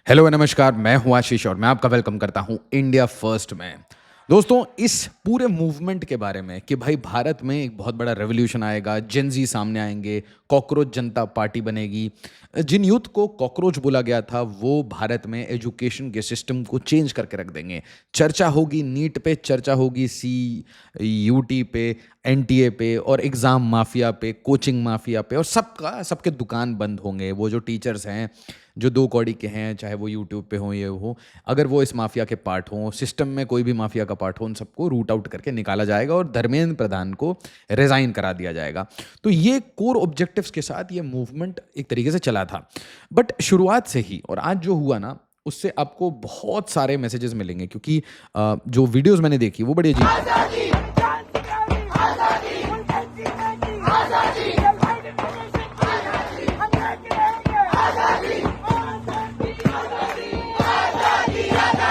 Hello नमस्कार, मैं हूँ आशीष और मैं आपका वेलकम करता हूँ इंडिया फर्स्ट में। दोस्तों, इस पूरे मूवमेंट के बारे में कि भाई भारत में एक बहुत बड़ा रेवोल्यूशन आएगा, जेन ज़ी सामने आएँगे, कॉकरोच जनता पार्टी बनेगी। जिन यूथ को कॉकरोच बोला गया था, वो भारत में एजुकेशन के सिस्टम को चेंज करके रख देंगे। चर्चा होगी नीट पे, चर्चा होगी सीयूटी पे, एनटीए पे और एग्ज़ाम माफिया पे, कोचिंग माफिया पे और सबके दुकान बंद होंगे। वो जो टीचर्स हैं, जो 2 कौड़ी के हैं, चाहे वो यूट्यूब पे हों, ये हो, अगर वो इस माफिया के पार्ट हों, सिस्टम में कोई भी माफिया का पार्ट हो, उन सबको रूट आउट करके निकाला जाएगा और धर्मेंद्र प्रधान को रिज़ाइन करा दिया जाएगा। तो ये कोर ऑब्जेक्टिव्स के साथ ये मूवमेंट एक तरीके से चला था। बट शुरुआत से ही और आज जो हुआ ना, उससे आपको बहुत सारे मैसेजेस मिलेंगे क्योंकि जो वीडियोज़ मैंने देखी, वो बड़ी अजीब थी। आजादी आजादी आजादी आजादी हम लेके रहेंगे आजादी आजादी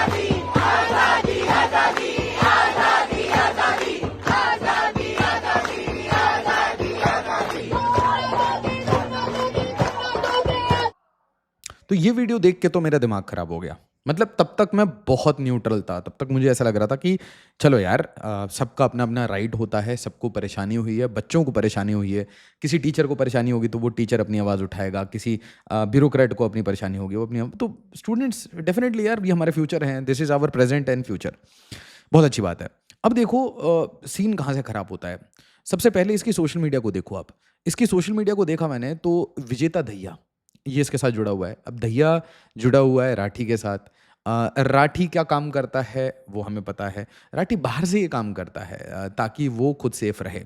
आजादी आजादी आजादी आजादी आजादी आजादी आजादी आजादी आजादी आजादी। तो ये वीडियो देख के तो मेरा दिमाग खराब हो गया। मतलब तब तक मैं बहुत न्यूट्रल था, तब तक मुझे ऐसा लग रहा था कि चलो यार, सबका अपना अपना राइट होता है, सबको परेशानी हुई है, बच्चों को परेशानी हुई है, किसी टीचर को परेशानी होगी तो वो टीचर अपनी आवाज़ उठाएगा, किसी ब्यूरोक्रेट को अपनी परेशानी होगी वो अपनी, तो स्टूडेंट्स डेफिनेटली यार, ये हमारे फ्यूचर हैं, this is our present and future. बहुत अच्छी बात है। अब देखो सीन कहाँ से खराब होता है। सबसे पहले इसकी सोशल मीडिया को देखो आप। इसकी सोशल मीडिया को देखा मैंने तो विजेता दहिया, ये इसके साथ जुड़ा हुआ है। अब दहिया जुड़ा हुआ है राठी के साथ। राठी क्या काम करता है वो हमें पता है। राठी बाहर से ये काम करता है ताकि वो खुद सेफ रहे।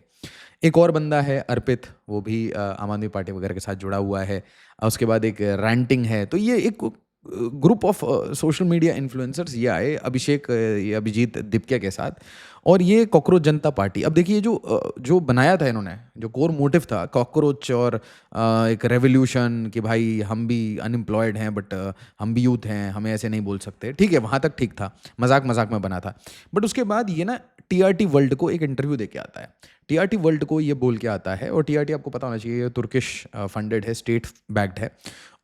एक और बंदा है अर्पित, वो भी आम आदमी पार्टी वगैरह के साथ जुड़ा हुआ है। उसके बाद एक रैंटिंग है। तो ये एक group of social media influencers ये आए ये अभिजीत दिपके के साथ और ये कॉकरोच जनता पार्टी। अब देखिए जो बनाया था इन्होंने, जो कोर मोटिव था कॉकरोच और एक रेवोल्यूशन कि भाई हम भी अनएम्प्लॉयड हैं बट हम भी यूथ हैं, हमें ऐसे नहीं बोल सकते, ठीक है, वहाँ तक ठीक था, मजाक मजाक में बना था। बट उसके बाद ये ना टीआरटी वर्ल्ड को एक इंटरव्यू दे के आता है। टीआरटी वर्ल्ड को ये बोल के आता है, और टीआरटी आपको पता होना चाहिए, ये तुर्किश फंडेड है, स्टेट बैक्ड है।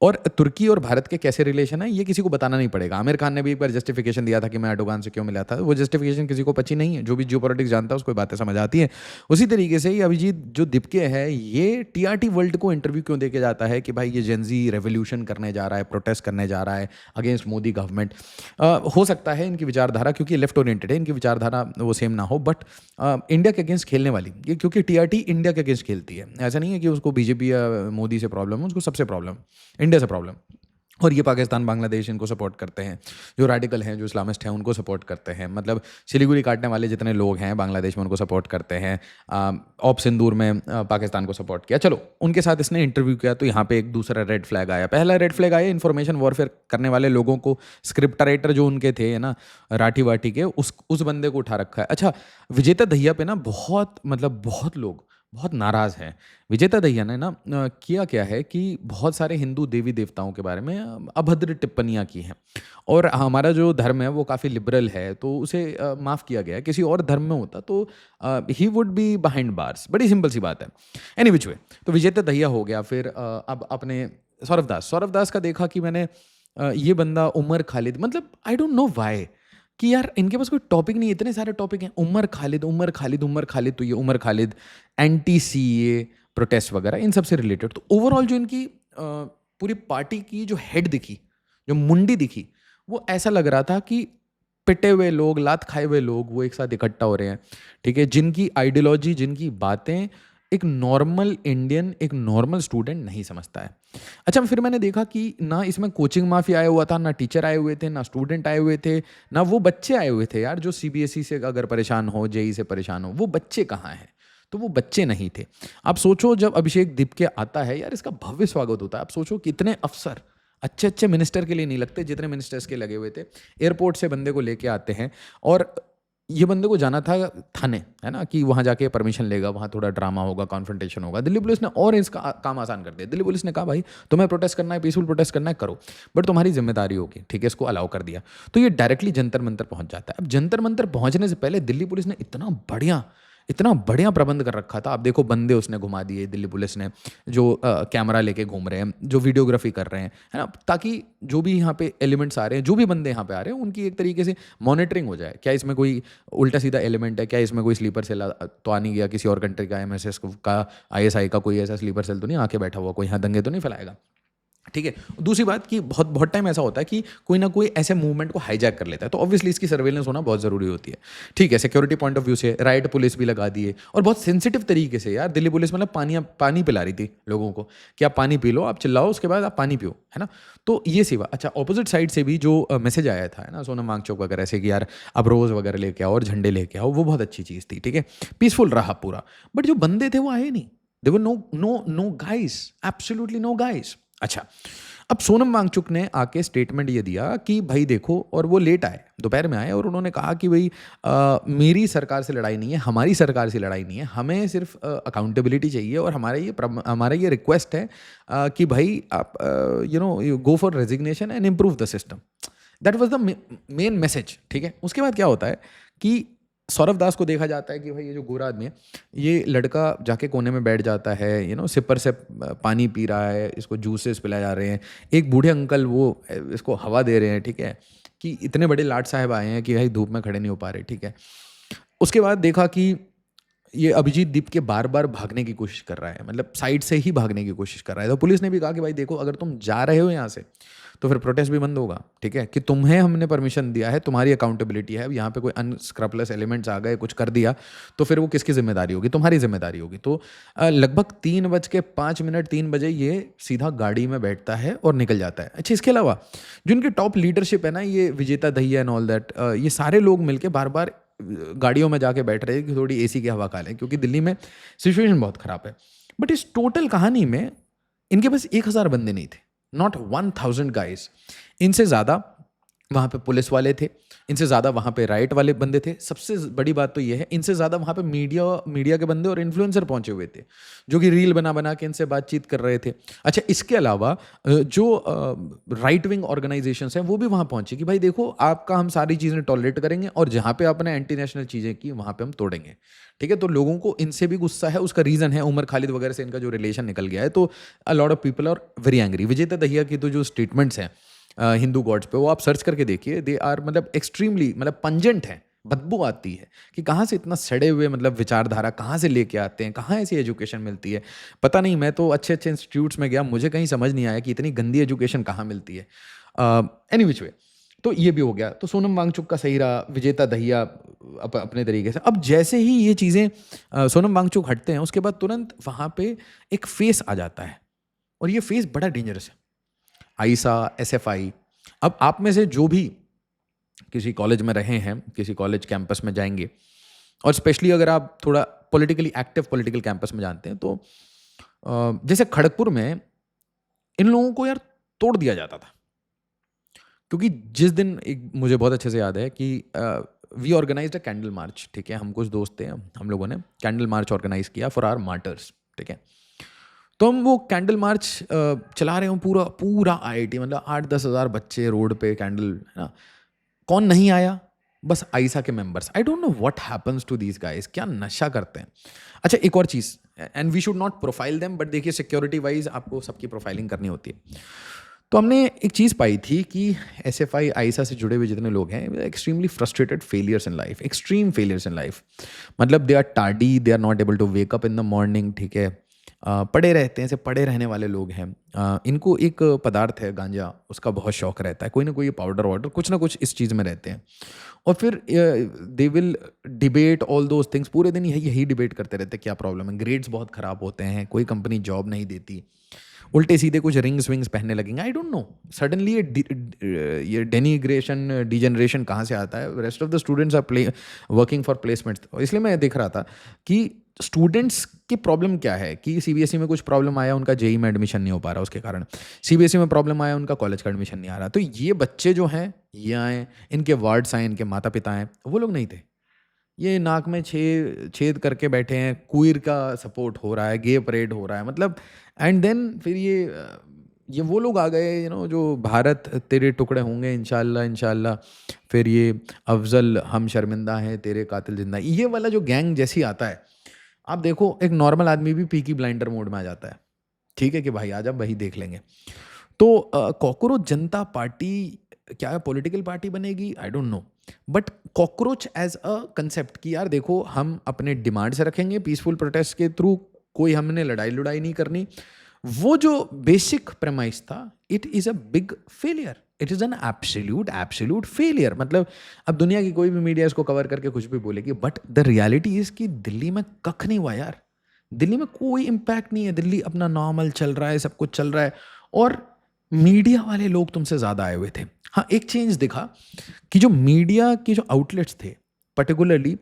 और तुर्की और भारत के कैसे रिलेशन है ये किसी को बताना नहीं पड़ेगा। आमिर खान ने भी एक बार जस्टिफिकेशन दिया था कि मैं एर्डोगान से क्यों मिला था, वो जस्टिफिकेशन किसी को पची नहीं है। जो भी जियो पॉलिटिक्स जानता है उसको ये बातें समझ आती है। उसी तरीके से ये अभिजीत जो दिपके है, ये टीआरटी वर्ल्ड को इंटरव्यू क्यों दे के जाता है कि भाई ये जेनजी रेवोल्यूशन करने जा रहा है, प्रोटेस्ट करने जा रहा है अगेंस्ट मोदी गवर्नमेंट। हो सकता है इनकी विचारधारा, क्योंकि लेफ्ट ओरिएंटेड है, इनकी विचारधारा वो सेम ना हो, बट इंडिया के अगेंस्ट खेलने वाली ये, क्योंकि टीआरटी इंडिया के अगेंस्ट खेलती है। ऐसा नहीं है कि उसको बीजेपी या मोदी से प्रॉब्लम है, उसको सबसे प्रॉब्लम, इंडिया से प्रॉब्लम। और ये पाकिस्तान बांग्लादेश इनको सपोर्ट करते हैं, जो रेडिकल हैं, जो इस्लामिस्ट हैं, उनको सपोर्ट करते हैं। मतलब सिलीगुड़ी काटने वाले जितने लोग हैं बांग्लादेश में, उनको सपोर्ट करते हैं। ऑप सिंदूर में पाकिस्तान को सपोर्ट किया। चलो, उनके साथ इसने इंटरव्यू किया तो यहाँ पे एक दूसरा रेड फ्लैग आया। पहला रेड फ्लैग आया इन्फॉर्मेशन वॉरफेयर करने वाले लोगों को, स्क्रिप्ट राइटर जो उनके थे, है ना, राठी वाठी के, उस बंदे को उठा रखा है। अच्छा, विजेता दहिया पे ना बहुत लोग बहुत नाराज़ हैं। विजेता दहिया ने ना किया क्या है कि बहुत सारे हिंदू देवी देवताओं के बारे में अभद्र टिप्पणियाँ की हैं। और हमारा जो धर्म है वो काफ़ी लिबरल है, तो उसे माफ़ किया गया है। किसी और धर्म में होता तो he would be behind bars. बड़ी सिंपल सी बात है। एनी विच वे, तो विजेता दहिया हो गया। फिर अब अपने सौरव दास का देखा कि मैंने, ये बंदा उमर खालिद, मतलब आई डोंट नो व्हाई, कि यार इनके पास कोई टॉपिक नहीं है, इतने सारे टॉपिक हैं, उमर खालिद उमर खालिद उमर खालिद, तो ये Umar Khalid anti CAA protest वगैरह इन सब से रिलेटेड। तो ओवरऑल जो इनकी पूरी पार्टी की जो हेड दिखी, जो मुंडी दिखी, वो ऐसा लग रहा था कि पिटे हुए लोग, लात खाए हुए लोग वो एक साथ इकट्ठा हो रहे हैं, ठीक है, जिनकी आइडियोलॉजी, जिनकी बातें एक नॉर्मल इंडियन, एक नॉर्मल स्टूडेंट नहीं समझता है। अच्छा, फिर मैंने देखा कि ना इसमें कोचिंग माफिया आया हुआ था, ना टीचर आए हुए थे, ना स्टूडेंट आए हुए थे, ना वो बच्चे आए हुए थे यार, जो सीबीएसई से अगर परेशान हो, जेई से परेशान हो, वो बच्चे कहाँ हैं? तो वो बच्चे नहीं थे। आप सोचो, जब अभिषेक दिपके आता है यार, इसका भव्य स्वागत होता है। आप सोचो कितने अफसर, अच्छे अच्छे मिनिस्टर के लिए नहीं लगते जितने मिनिस्टर्स के लगे हुए थे। एयरपोर्ट से बंदे को लेके आते हैं, और ये बंदे को जाना था थाने, है ना, कि वहाँ जाके परमिशन लेगा, वहाँ थोड़ा ड्रामा होगा, कॉन्फ्रंटेशन होगा। दिल्ली पुलिस ने और इसका काम आसान कर दिया। दिल्ली पुलिस ने कहा भाई तुम्हें प्रोटेस्ट करना है, पीसफुल प्रोटेस्ट करना है, करो, बट तुम्हारी जिम्मेदारी होगी, ठीक है, इसको अलाउ कर दिया। तो ये डायरेक्टली जंतर मंतर पहुंच जाता है। अब जंतर मंतर पहुंचने से पहले दिल्ली पुलिस ने इतना बढ़िया इतना बढ़िया प्रबंध कर रखा था। आप देखो बंदे उसने घुमा दिए दिल्ली पुलिस ने, जो कैमरा लेके घूम रहे हैं, जो वीडियोग्राफी कर रहे हैं, है ना, ताकि जो भी यहाँ पे एलिमेंट्स आ रहे हैं, जो भी बंदे यहाँ पे आ रहे हैं, उनकी एक तरीके से मॉनिटरिंग हो जाए। क्या इसमें कोई उल्टा सीधा एलिमेंट है, क्या इसमें कोई स्लीपर सेल तो आ नहीं गया किसी और कंट्री का, एमएसएस का, आईएसआई का कोई ऐसा स्लीपर सेल तो नहीं आके बैठा हुआ, कोई यहाँ दंगे तो नहीं फैलाएगा। ठीक है। दूसरी बात कि बहुत बहुत टाइम ऐसा होता है कि कोई ना कोई ऐसे मूवमेंट को हाईजैक कर लेता है, तो ऑब्वियसली इसकी सर्वेलेंस होना बहुत ज़रूरी होती है। ठीक है, सिक्योरिटी पॉइंट ऑफ व्यू से राइट पुलिस भी लगा दिए, और बहुत सेंसिटिव तरीके से यार दिल्ली पुलिस मतलब पानी पिला रही थी लोगों को कि आप पानी पी लो, आप चिल्लाओ, उसके बाद आप पानी पियो, है ना। तो ये सेवा। अच्छा, ऑपोजिट साइड से भी जो मैसेज आया था, है ना, सोनम वांगचुक वगैरह से कि यार अब रोज़ वगैरह लेके आओ और झंडे लेके आओ, वो बहुत अच्छी चीज़ थी। ठीक है, पीसफुल रहा पूरा। बट जो बंदे थे वो आए नहीं। They were no guys, absolutely no guys. अच्छा, अब सोनम वांगचुक ने आके स्टेटमेंट ये दिया कि भाई देखो, और वो लेट आए, दोपहर में आए, और उन्होंने कहा कि भाई मेरी सरकार से लड़ाई नहीं है, हमारी सरकार से लड़ाई नहीं है, हमें सिर्फ अकाउंटेबिलिटी चाहिए, और हमारा ये रिक्वेस्ट है कि भाई आप you go for resignation and improve the system. That was the main message. ठीक है, उसके बाद क्या होता है कि सौरभ दास को देखा जाता है कि भाई ये जो गोरा आदमी है, ये लड़का जाके कोने में बैठ जाता है, सिपर से पानी पी रहा है, इसको जूसेस पिलाए जा रहे हैं, एक बूढ़े अंकल वो इसको हवा दे रहे हैं। ठीक है, कि इतने बड़े लाट साहब आए हैं कि भाई धूप में खड़े नहीं हो पा रहे। ठीक है, उसके बाद देखा कि ये अभिजीत दीप के बार बार भागने की कोशिश कर रहा है, मतलब साइड से ही भागने की कोशिश कर रहा है। तो पुलिस ने भी कहा कि भाई देखो, अगर तुम जा रहे हो यहाँ से तो फिर प्रोटेस्ट भी बंद होगा। ठीक है, कि तुम्हें हमने परमिशन दिया है, तुम्हारी अकाउंटेबिलिटी है। अब यहाँ पे कोई अनस्क्रपलेस एलिमेंट्स आ गए, कुछ कर दिया, तो फिर वो किसकी जिम्मेदारी होगी? तुम्हारी जिम्मेदारी होगी। तो लगभग 3:05 3 बजे ये सीधा गाड़ी में बैठता है और निकल जाता है। अच्छा, इसके अलावा जो इनके टॉप लीडरशिप है ना, ये विजेता दहिया एंड ऑल दैट, ये सारे लोग मिलके बार बार गाड़ियों में जाके बैठ रहे हैं कि थोड़ी एसी की हवा खा लें, क्योंकि दिल्ली में सिचुएशन बहुत ख़राब है। बट इस टोटल कहानी में इनके पास 1000 बंदे नहीं थे, नॉट 1000 गाइज। इनसे ज़्यादा वहाँ पे पुलिस वाले थे, इनसे ज़्यादा वहाँ पे राइट वाले बंदे थे। सबसे बड़ी बात तो ये है, इनसे ज़्यादा वहाँ पे मीडिया के बंदे और इन्फ्लुएंसर पहुँचे हुए थे, जो कि रील बना बना के इनसे बातचीत कर रहे थे। अच्छा, इसके अलावा जो राइट विंग ऑर्गेनाइजेशंस हैं वो भी वहाँ पहुँचे कि भाई देखो, आपका हम सारी चीज़ें टॉलरेट करेंगे, और जहाँ पे आपने एंटी नेशनल चीज़ें की वहाँ पे हम तोड़ेंगे। ठीक है, तो लोगों को इनसे भी गुस्सा है। उसका रीज़न है उमर खालिद वगैरह से इनका जो रिलेशन निकल गया है, तो a lot of people are very angry. Vijeta Dahiya की तो जो स्टेटमेंट्स हैं हिंदू गॉड्स पे, वो आप सर्च करके देखिए, दे आर मतलब एक्सट्रीमली मतलब पंजेंट है, बदबू आती है कि कहाँ से इतना सड़े हुए मतलब विचारधारा कहाँ से लेके आते हैं, कहाँ ऐसी एजुकेशन मिलती है, पता नहीं। मैं तो अच्छे अच्छे इंस्टीट्यूट्स में गया, मुझे कहीं समझ नहीं आया कि इतनी गंदी एजुकेशन कहाँ मिलती है। एनी विच वे, तो ये भी हो गया। तो सोनम वांगचुक का सही रहा, विजेता दहिया अपने तरीके से। अब जैसे ही ये चीज़ें सोनम वांगचुक हटते हैं, उसके बाद तुरंत वहाँ पे एक फेस आ जाता है, और ये फेस बड़ा डेंजरस है, आईसा, एसएफआई। अब आप में से जो भी किसी कॉलेज में रहे हैं, किसी कॉलेज कैंपस में जाएंगे, और स्पेशली अगर आप थोड़ा पॉलिटिकली एक्टिव पॉलिटिकल कैंपस में जानते हैं, तो जैसे खड़गपुर में इन लोगों को यार तोड़ दिया जाता था। क्योंकि जिस दिन, एक मुझे बहुत अच्छे से याद है कि we organised a candle march. ठीक है, हम कुछ दोस्त थे, हम लोगों ने कैंडल मार्च ऑर्गेनाइज किया फॉर आवर मार्टर्स। ठीक है, तो हम वो कैंडल मार्च चला रहे हो, पूरा पूरा आईआईटी, मतलब 8-10 हज़ार बच्चे रोड पे कैंडल, है ना। कौन नहीं आया? बस आईसा के members. I don't know what happens to these guys, क्या नशा करते हैं। अच्छा, एक और चीज़, and we should not profile them, but देखिए सिक्योरिटी वाइज आपको सबकी प्रोफाइलिंग करनी होती है। तो हमने एक चीज़ पाई थी कि एसएफआई आईसा से जुड़े हुए जितने लोग हैं, extremely frustrated failures in life, extreme failures in life. मतलब they are tardy, they are not able to wake up in the morning. ठीक है, पड़े रहते हैं, ऐसे पड़े रहने वाले लोग हैं। इनको एक पदार्थ है गांजा, उसका बहुत शौक रहता है, कोई ना कोई पाउडर वाउडर कुछ ना कुछ इस चीज़ में रहते हैं। और फिर they will debate all those things, पूरे दिन यही डिबेट करते रहते हैं क्या प्रॉब्लम है, ग्रेड्स बहुत ख़राब होते हैं, कोई कंपनी जॉब नहीं देती, उल्टे सीधे कुछ रिंग्स विंग्स पहनने लगेंगे। आई डोंट नो, सडनली ये डेनिग्रेशन, डिजनरेशन कहाँ से आता है। Rest of the students are working for placements. इसलिए मैं देख रहा था कि स्टूडेंट्स की प्रॉब्लम क्या है, कि सीबीएसई में कुछ प्रॉब्लम आया, उनका जेई में एडमिशन नहीं हो पा रहा, उसके कारण सीबीएसई में प्रॉब्लम आया, उनका कॉलेज का एडमिशन नहीं आ रहा। तो ये बच्चे जो हैं, ये आए, इनके वार्ड्स आए, इनके माता पिता हैं, वो लोग नहीं थे। ये नाक में छेद करके बैठे हैं, क्वीर का सपोर्ट हो रहा है, गे परेड हो रहा है, मतलब। एंड देन फिर ये ये वो लोग आ गए जो भारत तेरे टुकड़े होंगे इंशाल्लाह इंशाल्लाह, फिर ये अफजल हम शर्मिंदा हैं तेरे कातिल जिंदा, ये वाला जो गैंग जैसी आता है, आप देखो एक नॉर्मल आदमी भी पीकी ब्लाइंडर मोड में आ जाता है, ठीक है कि भाई आजा वही देख लेंगे। तो कॉकरोच जनता पार्टी क्या पॉलिटिकल पार्टी बनेगी, I don't know, but cockroach as a concept कि यार देखो हम अपने डिमांड से रखेंगे पीसफुल प्रोटेस्ट के थ्रू, कोई हमने लड़ाई लड़ाई नहीं करनी, वो जो बेसिक प्रेमाइस था, it is a big failure, it is an absolute absolute failure. मतलब अब दुनिया की कोई भी मीडिया इसको कवर करके कुछ भी बोलेगी, बट द रियलिटी इज़ कि दिल्ली में कख नहीं हुआ यार, दिल्ली में कोई इम्पैक्ट नहीं है, दिल्ली अपना नॉर्मल चल रहा है, सब कुछ चल रहा है, और मीडिया वाले लोग तुमसे ज़्यादा आए हुए थे। हाँ, एक चेंज दिखा कि जो मीडिया के जो आउटलेट्स थे, पर्टिकुलरली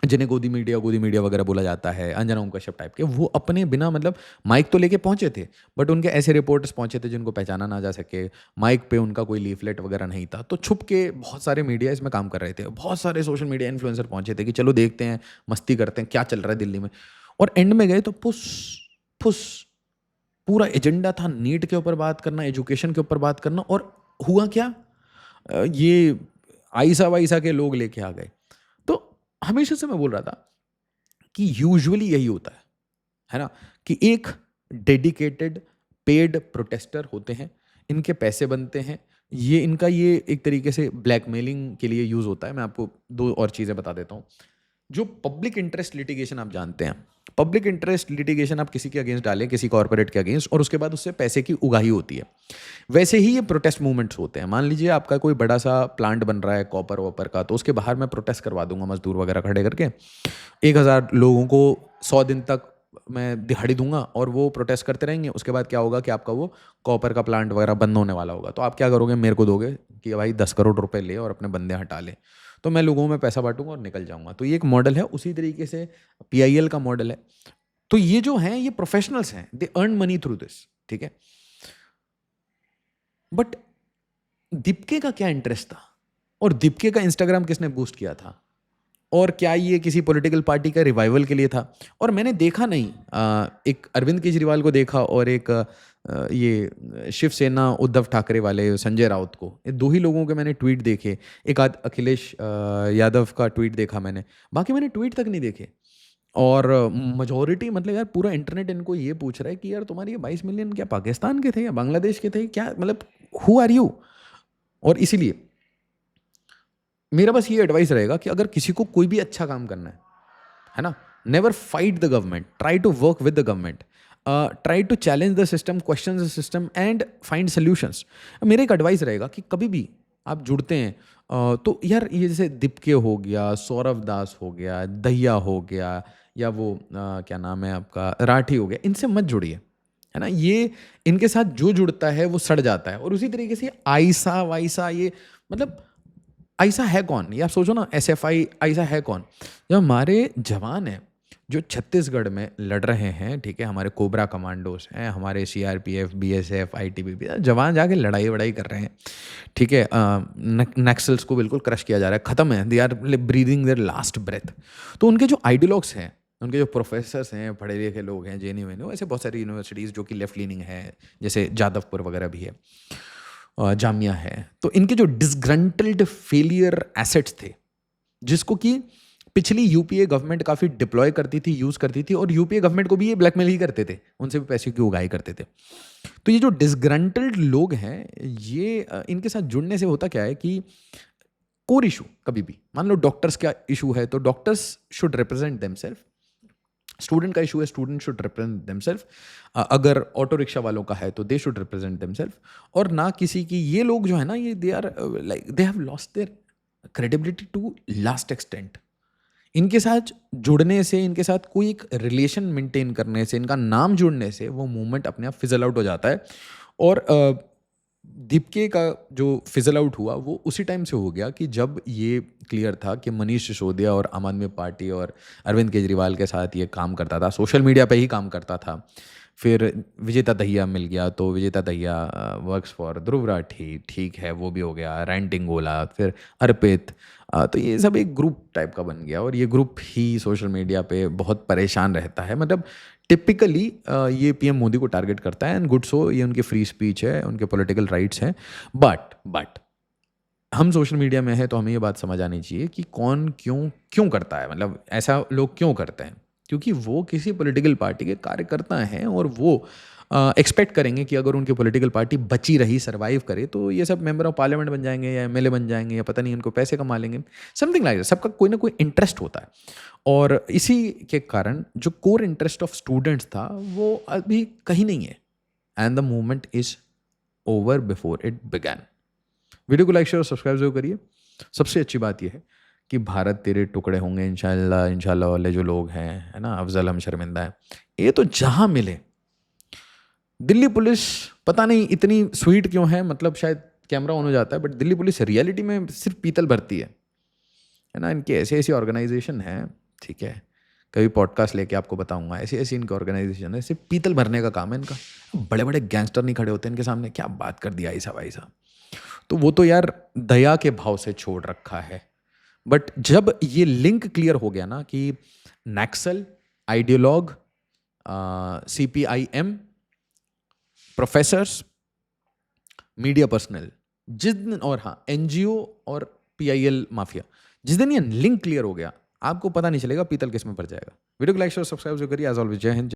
जिन्हें गोदी मीडिया वगैरह बोला जाता है, अंजना ओम कश्यप टाइप के, वो अपने बिना मतलब माइक तो लेके पहुंचे थे, बट उनके ऐसे रिपोर्टर्स पहुंचे थे जिनको पहचाना ना जा सके, माइक पे उनका कोई लीफलेट वगैरह नहीं था, तो छुप के बहुत सारे मीडिया इसमें काम कर रहे थे, बहुत सारे सोशल मीडिया इन्फ्लुएंसर पहुंचे थे कि चलो देखते हैं, मस्ती करते हैं, क्या चल रहा है दिल्ली में, और एंड में गए तो फुस फुस, पूरा एजेंडा था नीट के ऊपर बात करना, एजुकेशन के ऊपर बात करना, और हुआ क्या, ये आइसा वाइसा के लोग लेके आ गए। तो हमेशा से मैं बोल रहा था कि यूजुअली यही होता है ना, कि एक डेडिकेटेड पेड प्रोटेस्टर होते हैं, इनके पैसे बनते हैं, ये इनका ये एक तरीके से ब्लैकमेलिंग के लिए यूज़ होता है। मैं आपको दो और चीज़ें बता देता हूँ। जो पब्लिक इंटरेस्ट लिटिगेशन आप जानते हैं, पब्लिक इंटरेस्ट लिटिगेशन आप किसी के अगेंस्ट डालें, किसी कॉर्पोरेट के अगेंस्ट, और उसके बाद उससे पैसे की उगाही होती है, वैसे ही ये प्रोटेस्ट मूवमेंट्स होते हैं। मान लीजिए आपका कोई बड़ा सा प्लांट बन रहा है कॉपर वॉपर का, तो उसके बाहर मैं प्रोटेस्ट करवा दूंगा मजदूर वगैरह खड़े करके, 1,000 लोगों को 100 दिन तक मैं दिहाड़ी दूंगा, और वो प्रोटेस्ट करते रहेंगे। उसके बाद क्या होगा कि आपका वो कॉपर का प्लांट वगैरह बंद होने वाला होगा, तो आप क्या करोगे, मेरे को दोगे कि भाई 10 करोड़ रुपए ले और अपने बंदे हटा ले, तो मैं लोगों में पैसा बांटूंगा और निकल जाऊंगा। तो ये एक मॉडल है, उसी तरीके से पीआईएल का मॉडल है। तो ये जो हैं ये प्रोफेशनल्स हैं, they earn money through this, ठीक है। बट दीपके का क्या इंटरेस्ट था, और दीपके का इंस्टाग्राम किसने बूस्ट किया था, और क्या ये किसी पॉलिटिकल पार्टी का रिवाइवल के लिए था? और मैंने देखा नहीं, एक अरविंद केजरीवाल को देखा, और एक ये शिवसेना उद्धव ठाकरे वाले संजय राउत को, ये दो ही लोगों के मैंने ट्वीट देखे। एक आध अखिलेश यादव का ट्वीट देखा मैंने, बाकी मैंने ट्वीट तक नहीं देखे। और मेजॉरिटी मतलब यार पूरा इंटरनेट इनको ये पूछ रहा है कि यार तुम्हारे ये 22 मिलियन क्या पाकिस्तान के थे या बांग्लादेश के थे, क्या मतलब हु आर यू? और इसीलिए मेरा बस ये एडवाइस रहेगा कि अगर किसी को कोई भी अच्छा काम करना है ना, never fight the government, try to work with the government, try to challenge the system, question the system and find solutions. मेरा एक एडवाइस रहेगा कि कभी भी आप जुड़ते हैं तो यार ये जैसे दीपके हो गया, सौरव दास हो गया, दहिया हो गया, या वो क्या नाम है आपका, राठी हो गया, इनसे मत जुड़िए, है ना। ये इनके साथ जो जुड़ता है वो सड़ जाता है। और उसी तरीके से आइसा वाइसा, ये मतलब आइसा है कौन, ये आप सोचो ना, एसएफआई आइसा है कौन? जो हमारे जवान हैं जो छत्तीसगढ़ में लड़ रहे हैं, ठीक है, हमारे कोबरा कमांडोज हैं, हमारे सीआरपीएफ, बीएसएफ, आईटीबीपी जवान जाके लड़ाई वड़ाई कर रहे हैं, ठीक है, नक्सल्स को बिल्कुल क्रश किया जा रहा है, ख़त्म है, they are breathing their last breath. तो उनके जो आइडियोलॉग्स हैं, उनके जो प्रोफेसर्स हैं, पढ़े लिखे लोग हैं, जेएनयू में ऐसे बहुत सारी यूनिवर्सिटीज़ जो कि लेफ्ट लीनिंग है, जैसे जादवपुर वगैरह भी है, जामिया है, तो इनके जो डिसग्रंटल्ड फेलियर एसेट्स थे, जिसको कि पिछली यूपीए गवर्नमेंट काफ़ी डिप्लॉय करती थी, यूज़ करती थी, और यूपीए गवर्नमेंट को भी ये ब्लैकमेल ही करते थे, उनसे भी पैसे की उगाही करते थे। तो ये जो डिसग्रंटल्ड लोग हैं, ये इनके साथ जुड़ने से होता क्या है कि कोर इशू, कभी भी मान लो डॉक्टर्स का इशू है तो doctors should represent themselves, student का इशू है, स्टूडेंट शुड रिप्रेजेंट देमसेल्फ, अगर ऑटो रिक्शा वालों का है तो दे शुड रिप्रेजेंट देमसेल्फ, और ना किसी की। ये लोग जो है ना, ये they are like they have lost their credibility to last extent. इनके साथ जुड़ने से, इनके साथ कोई एक रिलेशन मेंटेन करने से, इनका नाम जुड़ने से वो मूवमेंट अपने आप फिजल आउट हो जाता है। और दीपके का जो फिजल आउट हुआ वो उसी टाइम से हो गया कि जब ये क्लियर था कि मनीष सिसोदिया और आम आदमी पार्टी और अरविंद केजरीवाल के साथ ये काम करता था, सोशल मीडिया पे ही काम करता था। फिर विजेता दहिया मिल गया, तो विजेता दहिया वर्क्स फॉर ध्रुव राठी, ठीक है, वो भी हो गया, रैंटिंग गोला, फिर अर्पित, तो ये सब एक ग्रुप टाइप का बन गया, और ये ग्रुप ही सोशल मीडिया पे बहुत परेशान रहता है। मतलब टिपिकली ये पीएम मोदी को टारगेट करता है, एंड गुड सो, ये उनकी फ्री स्पीच है, उनके पॉलिटिकल राइट्स हैं। बट हम सोशल मीडिया में है तो हमें ये बात समझ आनी चाहिए कि कौन क्यों क्यों करता है, मतलब ऐसा लोग क्यों करते हैं, क्योंकि वो किसी पॉलिटिकल पार्टी के कार्यकर्ता हैं और वो एक्सपेक्ट करेंगे कि अगर उनकी पॉलिटिकल पार्टी बची रही, सर्वाइव करे, तो ये सब मेंबर ऑफ पार्लियामेंट बन जाएंगे या एमएलए बन जाएंगे या पता नहीं उनको पैसे कमा लेंगे, समथिंग लाइक दैट। सबका कोई ना कोई इंटरेस्ट होता है, और इसी के कारण जो कोर इंटरेस्ट ऑफ स्टूडेंट्स था वो अभी कहीं नहीं है, and the movement is over before it began. Video को लाइक शेयर और सब्सक्राइब जरूर करिए। सबसे अच्छी बात यह है कि भारत तेरे टुकड़े होंगे इंशाल्लाह, इंशाल्लाह वाले जो लोग हैं, है ना, अफजल हम शर्मिंदा है, ये तो जहाँ मिले। दिल्ली पुलिस पता नहीं इतनी स्वीट क्यों है, मतलब शायद कैमरा ऑन हो जाता है, बट दिल्ली पुलिस रियलिटी में सिर्फ पीतल भरती है ना। इनके ऐसे ऐसी ऑर्गेनाइजेशन है, ठीक है, कभी पॉडकास्ट लेके आपको बताऊंगा, ऐसी ऐसी इनकी ऑर्गेनाइजेशन है, सिर्फ पीतल भरने का काम है इनका। बड़े बड़े गैंगस्टर नहीं खड़े होते इनके सामने, क्या बात कर दिया ऐसा भाई साहब। तो वो तो यार दया के भाव से छोड़ रखा है। बट जब ये लिंक क्लियर हो गया ना कि Naxal, ideologue, CPIM, professors, media personnel, जिस दिन, और हाँ NGO और PIL माफिया, जिस दिन ये लिंक क्लियर हो गया, आपको पता नहीं चलेगा पीतल किस में भर जाएगा। वीडियो को लाइक शेयर सब्सक्राइब जरूर करिए। एज ऑलवेज, जय हिंद।